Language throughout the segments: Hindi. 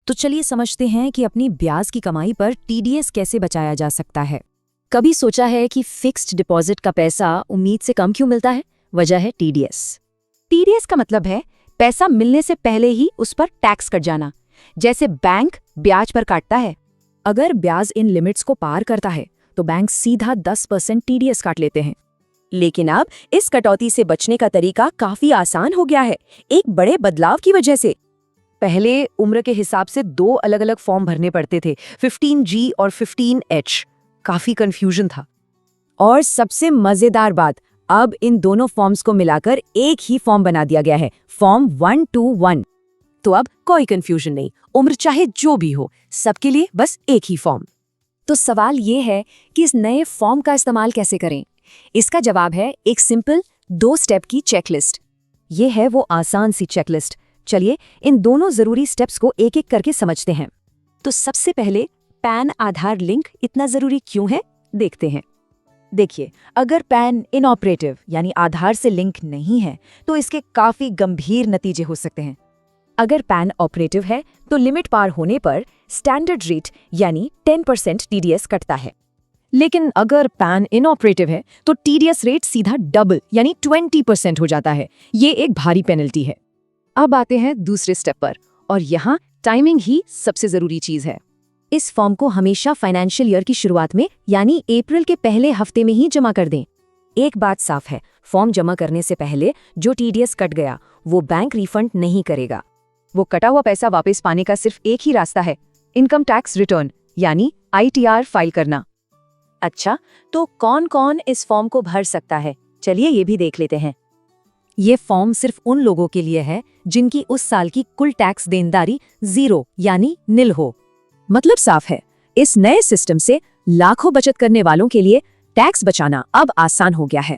तो चलिए समझते हैं कि अपनी ब्याज की कमाई पर टीडीएस कैसे बचाया जा सकता है। कभी सोचा है कि फिक्स्ड डिपॉजिट का पैसा उम्मीद से कम क्यों मिलता है? वजह है टीडीएस। टीडीएस का मतलब है पैसा मिलने से पहले ही उस पर टैक्स कट जाना, जैसे बैंक ब्याज पर काटता है। अगर ब्याज इन लिमिट्स को पार करता है तो बैंक सीधा 10% टीडीएस काट लेते हैं। लेकिन अब इस कटौती से बचने का तरीका काफी आसान हो गया है, एक बड़े बदलाव की वजह से। पहले उम्र के हिसाब से 2 अलग-अलग फॉर्म भरने पड़ते थे, 15G और 15H। काफी कंफ्यूजन था। और सबसे मजेदार बात, अब इन दोनों फॉर्म्स को मिलाकर एक ही फॉर्म बना दिया गया है, फॉर्म 121। तो अब कोई कंफ्यूजन नहीं, उम्र चाहे जो भी हो, सबके लिए बस एक ही फॉर्म। तो सवाल ये है कि इस नए फॉर्म का इस्तेमाल कैसे करें? इसका जवाब है एक सिंपल 2 स्टेप की चेकलिस्ट। ये है वो आसान सी चेकलिस्ट। चलिए इन दोनों जरूरी स्टेप्स को एक एक करके समझते हैं। तो सबसे पहले पैन आधार लिंक इतना जरूरी क्यों है, देखते हैं। देखिए, अगर पैन इनऑपरेटिव यानी आधार से लिंक नहीं है तो इसके काफी गंभीर नतीजे हो सकते हैं। अगर पैन ऑपरेटिव है तो लिमिट पार होने पर स्टैंडर्ड रेट यानी 10% टीडीएस कटता है। लेकिन अगर पैन इनऑपरेटिव है तो टीडीएस रेट सीधा डबल यानी 20% हो जाता है। ये एक भारी पेनल्टी है। अब आते हैं दूसरे स्टेप पर, और यहाँ टाइमिंग ही सबसे जरूरी चीज है। इस फॉर्म को हमेशा फाइनेंशियल ईयर की शुरुआत में यानी अप्रैल के पहले हफ्ते में ही जमा कर दें। एक बात साफ है, फॉर्म जमा करने से पहले जो टीडीएस कट गया वो बैंक रिफंड नहीं करेगा। वो कटा हुआ पैसा वापस पाने का सिर्फ एक ही रास्ता है, इनकम टैक्स रिटर्न यानी ITR फाइल करना। अच्छा, तो कौन कौन इस फॉर्म को भर सकता है? चलिए ये भी देख लेते हैं। ये फॉर्म सिर्फ उन लोगों के लिए है जिनकी उस साल की कुल टैक्स देनदारी 0 यानी निल हो। मतलब साफ है, इस नए सिस्टम से लाखों बचत करने वालों के लिए टैक्स बचाना अब आसान हो गया है।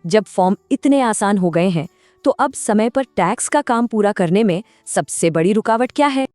जब फॉर्म इतने आसान हो गए हैं तो अब समय पर टैक्स का काम पूरा करने में सबसे बड़ी रुकावट क्या है?